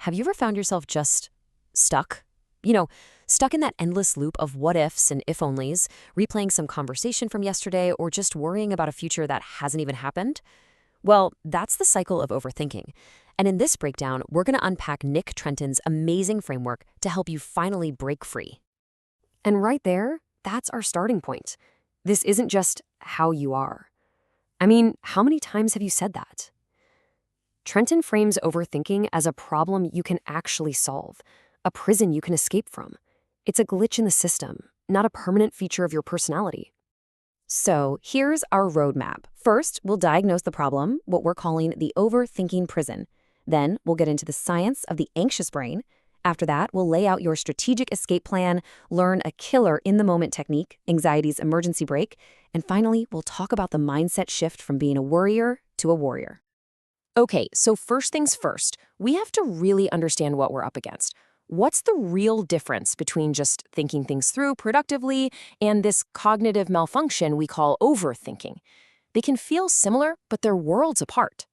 Have you ever found yourself just stuck? You know, stuck in that endless loop of what ifs and if onlys, replaying some conversation from yesterday, or just worrying about a future that hasn't even happened? Well, that's the cycle of overthinking. And in this breakdown, we're going to unpack Nick Trenton's amazing framework to help you finally break free. And right there, that's our starting point. This isn't just how you are. I mean, how many times have you said that? Trenton frames overthinking as a problem you can actually solve, a prison you can escape from. It's a glitch in the system, not a permanent feature of your personality. So here's our roadmap. First, we'll diagnose the problem, what we're calling the overthinking prison. Then we'll get into the science of the anxious brain. After that, we'll lay out your strategic escape plan, learn a killer in-the-moment technique, anxiety's emergency brake, and finally, we'll talk about the mindset shift from being a worrier to a warrior. Okay, so first things first, we have to really understand what we're up against. What's the real difference between just thinking things through productively and this cognitive malfunction we call overthinking? They can feel similar, but they're worlds apart.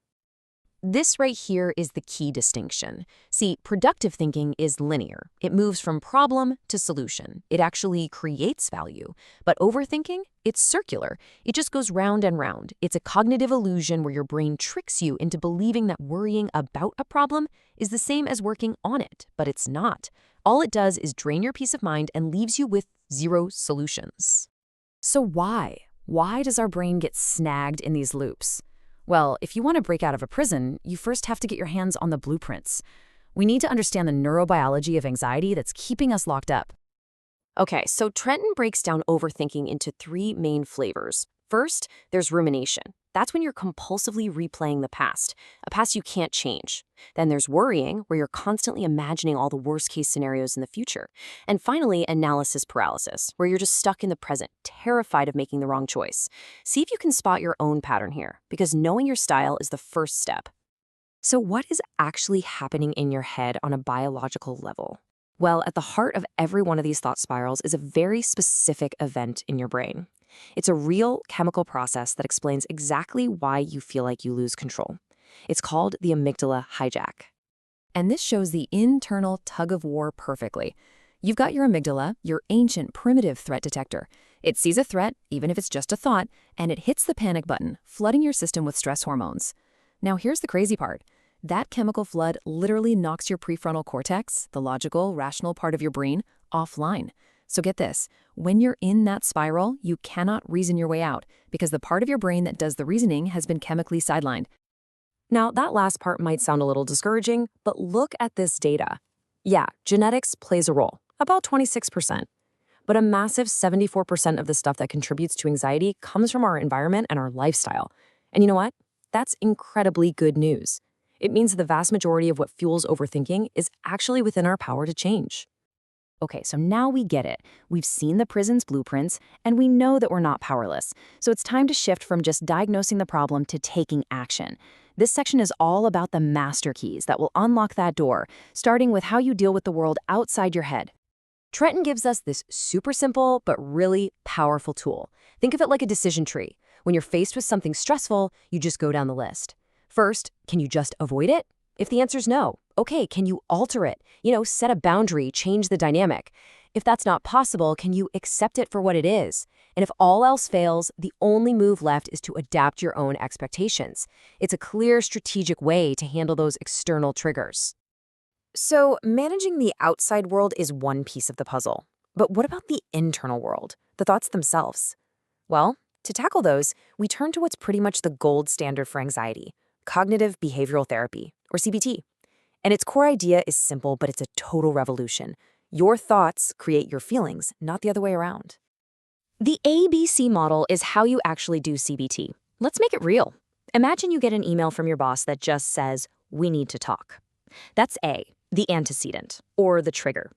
This right here is the key distinction. See, productive thinking is linear. It moves from problem to solution. It actually creates value. But overthinking, it's circular. It just goes round and round. It's a cognitive illusion where your brain tricks you into believing that worrying about a problem is the same as working on it, but it's not. All it does is drain your peace of mind and leaves you with zero solutions. So why? Why does our brain get snagged in these loops? Well, if you want to break out of a prison, you first have to get your hands on the blueprints. We need to understand the neurobiology of anxiety that's keeping us locked up. Okay, so Trenton breaks down overthinking into three main flavors. First, there's rumination. That's when you're compulsively replaying the past, a past you can't change. Then there's worrying, where you're constantly imagining all the worst-case scenarios in the future. And finally, analysis paralysis, where you're just stuck in the present, terrified of making the wrong choice. See if you can spot your own pattern here, because knowing your style is the first step. So what is actually happening in your head on a biological level? Well, at the heart of every one of these thought spirals is a very specific event in your brain. It's a real chemical process that explains exactly why you feel like you lose control. It's called the amygdala hijack. And this shows the internal tug-of-war perfectly. You've got your amygdala, your ancient primitive threat detector. It sees a threat, even if it's just a thought, and it hits the panic button, flooding your system with stress hormones. Now here's the crazy part. That chemical flood literally knocks your prefrontal cortex, the logical, rational part of your brain, offline. So get this, when you're in that spiral, you cannot reason your way out because the part of your brain that does the reasoning has been chemically sidelined. Now, that last part might sound a little discouraging, but look at this data. Yeah, genetics plays a role, about 26%. But a massive 74% of the stuff that contributes to anxiety comes from our environment and our lifestyle. And you know what? That's incredibly good news. It means the vast majority of what fuels overthinking is actually within our power to change. Okay, so now we get it. We've seen the prison's blueprints, and we know that we're not powerless. So it's time to shift from just diagnosing the problem to taking action. This section is all about the master keys that will unlock that door, starting with how you deal with the world outside your head. Trenton gives us this super simple but really powerful tool. Think of it like a decision tree. When you're faced with something stressful, you just go down the list. First, can you just avoid it? If the answer's no, okay, can you alter it? Set a boundary, change the dynamic. If that's not possible, can you accept it for what it is? And if all else fails, the only move left is to adapt your own expectations. It's a clear, strategic way to handle those external triggers. So, managing the outside world is one piece of the puzzle. But what about the internal world, the thoughts themselves? Well, to tackle those, we turn to what's pretty much the gold standard for anxiety, cognitive behavioral therapy, or CBT. And its core idea is simple, but it's a total revolution. Your thoughts create your feelings, not the other way around. The ABC model is how you actually do CBT. Let's make it real. Imagine you get an email from your boss that just says, "We need to talk." That's A, the antecedent, or the trigger.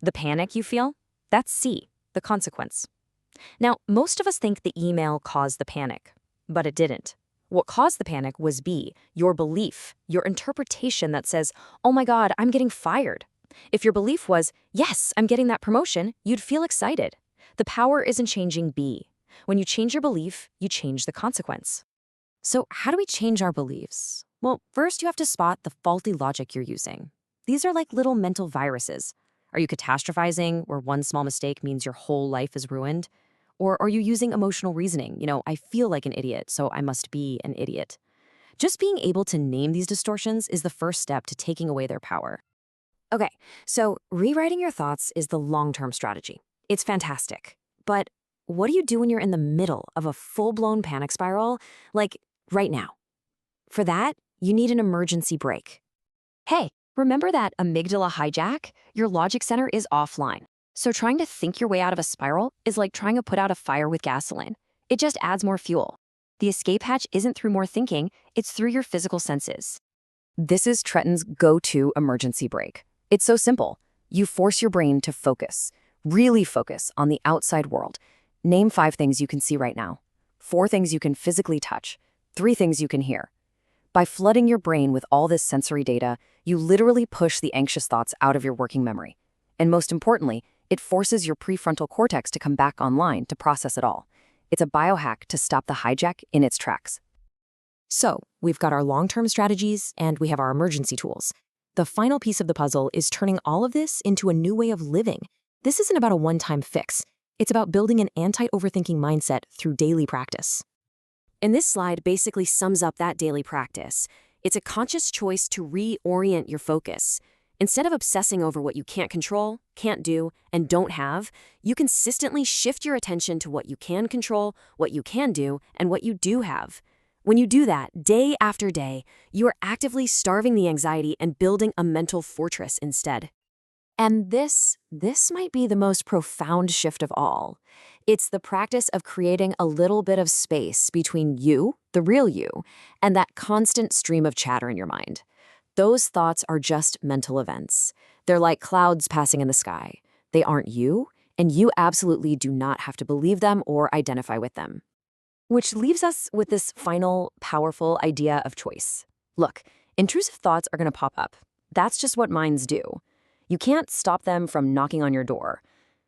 The panic you feel? That's C, the consequence. Now, most of us think the email caused the panic, but it didn't. What caused the panic was B, your belief, your interpretation that says, "Oh my God, I'm getting fired." If your belief was, "Yes, I'm getting that promotion," you'd feel excited. The power isn't changing B. When you change your belief, you change the consequence. So how do we change our beliefs? Well, first you have to spot the faulty logic you're using. These are like little mental viruses. Are you catastrophizing, where one small mistake means your whole life is ruined? Or are you using emotional reasoning? I feel like an idiot, so I must be an idiot. Just being able to name these distortions is the first step to taking away their power. Okay, so rewriting your thoughts is the long-term strategy. It's fantastic. But what do you do when you're in the middle of a full-blown panic spiral, like right now? For that, you need an emergency brake. Hey, remember that amygdala hijack? Your logic center is offline. So trying to think your way out of a spiral is like trying to put out a fire with gasoline. It just adds more fuel. The escape hatch isn't through more thinking, it's through your physical senses. This is Trenton's go-to emergency brake. It's so simple. You force your brain to focus, really focus on the outside world. Name 5 things you can see right now, 4 things you can physically touch, 3 things you can hear. By flooding your brain with all this sensory data, you literally push the anxious thoughts out of your working memory. And most importantly, it forces your prefrontal cortex to come back online to process it all. It's a biohack to stop the hijack in its tracks. So, we've got our long-term strategies and we have our emergency tools. The final piece of the puzzle is turning all of this into a new way of living. This isn't about a one-time fix. It's about building an anti-overthinking mindset through daily practice. And this slide basically sums up that daily practice. It's a conscious choice to reorient your focus. Instead of obsessing over what you can't control, can't do, and don't have, you consistently shift your attention to what you can control, what you can do, and what you do have. When you do that, day after day, you are actively starving the anxiety and building a mental fortress instead. And this might be the most profound shift of all. It's the practice of creating a little bit of space between you, the real you, and that constant stream of chatter in your mind. Those thoughts are just mental events. They're like clouds passing in the sky. They aren't you, and you absolutely do not have to believe them or identify with them. Which leaves us with this final, powerful idea of choice. Look, intrusive thoughts are going to pop up. That's just what minds do. You can't stop them from knocking on your door.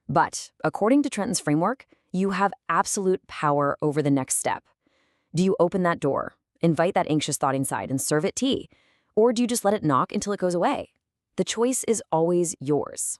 But according to Trenton's framework, you have absolute power over the next step. Do you open that door, invite that anxious thought inside, and serve it tea? Or do you just let it knock until it goes away? The choice is always yours.